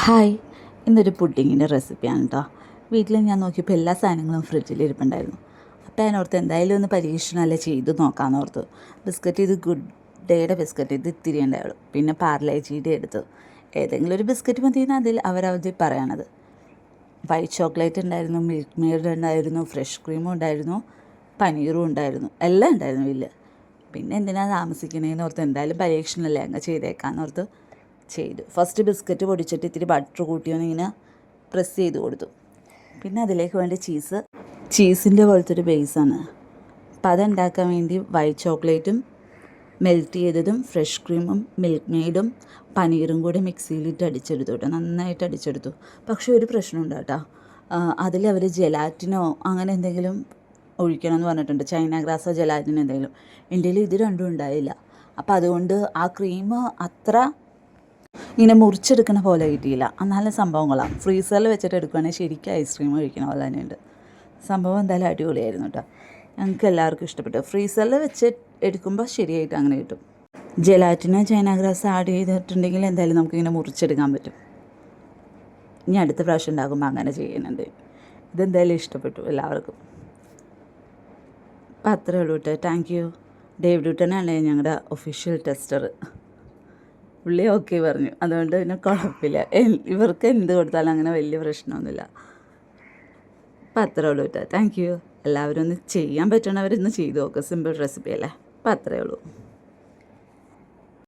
Hi, ഇന്നൊരു പുഡിങ്ങിൻ്റെ റെസിപ്പിയാണ് കേട്ടോ. വീട്ടിൽ ഞാൻ നോക്കിയപ്പോൾ എല്ലാ സാധനങ്ങളും ഫ്രിഡ്ജിൽ ഇരിപ്പുണ്ടായിരുന്നു. അപ്പോൾ ഞാൻ ഓർത്ത് എന്തായാലും ഒന്ന് പരീക്ഷണമല്ലേ ചെയ്ത് നോക്കാമെന്ന് ഓർത്തു. ബിസ്ക്കറ്റ് ഇത് ഗുഡ് ഡേയുടെ ബിസ്ക്കറ്റ് ഇത് ഇത്തിരി ഉണ്ടായുള്ളൂ. പിന്നെ പാർലേജിയുടെ എടുത്തു. ഏതെങ്കിലും ഒരു ബിസ്ക്കറ്റ് മതിയെന്ന് അവരവധി പറയണത്. വൈറ്റ് ചോക്ലേറ്റ് ഉണ്ടായിരുന്നു, മിൽക്ക് മെയ്ഡ് ഉണ്ടായിരുന്നു, ഫ്രഷ് ക്രീമും ഉണ്ടായിരുന്നു, പനീറും ഉണ്ടായിരുന്നു, എല്ലാം ഉണ്ടായിരുന്നു വീട്ടിൽ. പിന്നെ എന്തിനാണ് താമസിക്കണേന്ന് ഓർത്ത് എന്തായാലും പരീക്ഷണമല്ലേ അങ്ങ് ചെയ്തേക്കാമെന്ന് ഓർത്ത് ചെയ്തു. ഫസ്റ്റ് ബിസ്ക്കറ്റ് പൊടിച്ചിട്ട് ഇത്തിരി ബട്ടർ കൂട്ടിയൊന്ന് ഇങ്ങനെ പ്രസ് ചെയ്ത് കൊടുത്തു. പിന്നെ അതിലേക്ക് വേണ്ടി ചീസിൻ്റെ പോലത്തെ ഒരു ബേസാണ്. അപ്പം അതുണ്ടാക്കാൻ വേണ്ടി വൈറ്റ് ചോക്ലേറ്റും മെൽറ്റ് ചെയ്തതും ഫ്രഷ് ക്രീമും മിൽക്ക് മെയ്ഡും പനീറും കൂടി മിക്സിയിലിട്ട് അടിച്ചെടുത്തു കേട്ടോ. നന്നായിട്ട് അടിച്ചെടുത്തു. പക്ഷേ ഒരു പ്രശ്നമുണ്ട് കേട്ടോ, അതിൽ അവർ ജെലാറ്റിനോ അങ്ങനെ എന്തെങ്കിലും ഒഴിക്കണമെന്ന് പറഞ്ഞിട്ടുണ്ട്. ചൈന ഗ്രാസോ ജെലാറ്റിനോ എന്തെങ്കിലും. എൻ്റെ ഇത് രണ്ടും ഉണ്ടായില്ല. അപ്പം അതുകൊണ്ട് ആ ക്രീം അത്ര ഇങ്ങനെ മുറിച്ചെടുക്കണ പോലെ കിട്ടിയില്ല. എന്നാലും സംഭവങ്ങളാണ്. ഫ്രീസറിൽ വെച്ചിട്ട് എടുക്കുകയാണെങ്കിൽ ശരിക്കും ഐസ്ക്രീം കഴിക്കണ പോലെ തന്നെയുണ്ട്. സംഭവം എന്തായാലും അടിപൊളിയായിരുന്നു കേട്ടോ. ഞങ്ങൾക്ക് എല്ലാവർക്കും ഇഷ്ടപ്പെട്ടു. ഫ്രീസറിൽ വെച്ച് എടുക്കുമ്പോൾ ശരിയായിട്ട് അങ്ങനെ കിട്ടും. ജെലാറ്റിനോ ചൈന ഗ്രാസ് ആഡ് ചെയ്തിട്ടുണ്ടെങ്കിൽ എന്തായാലും നമുക്കിങ്ങനെ മുറിച്ചെടുക്കാൻ പറ്റും. ഇനി അടുത്ത പ്രാവശ്യം ഉണ്ടാകുമ്പോൾ അങ്ങനെ ചെയ്യുന്നുണ്ട്. ഇതെന്തായാലും ഇഷ്ടപ്പെട്ടു എല്ലാവർക്കും. അപ്പം അത്രേ ഉള്ളൂ കേട്ടോ. Thank you. ഡേവിഡൂട്ടനാണ് ഞങ്ങളുടെ ഒഫീഷ്യൽ ടെസ്റ്റർ. പുള്ളി ഓക്കെ പറഞ്ഞു. അതുകൊണ്ട് പിന്നെ കുഴപ്പമില്ല. ഇവർക്ക് എന്ത് കൊടുത്താലും അങ്ങനെ വലിയ പ്രശ്നമൊന്നുമില്ല. അപ്പം അത്രേ ഉള്ളൂ കേട്ടോ. Thank you. എല്ലാവരും ഒന്ന് ചെയ്യാൻ പറ്റണവരൊന്ന് ചെയ്തു നോക്കുക. സിമ്പിൾ റെസിപ്പി അല്ലേ. അപ്പം അത്രേ ഉള്ളൂ.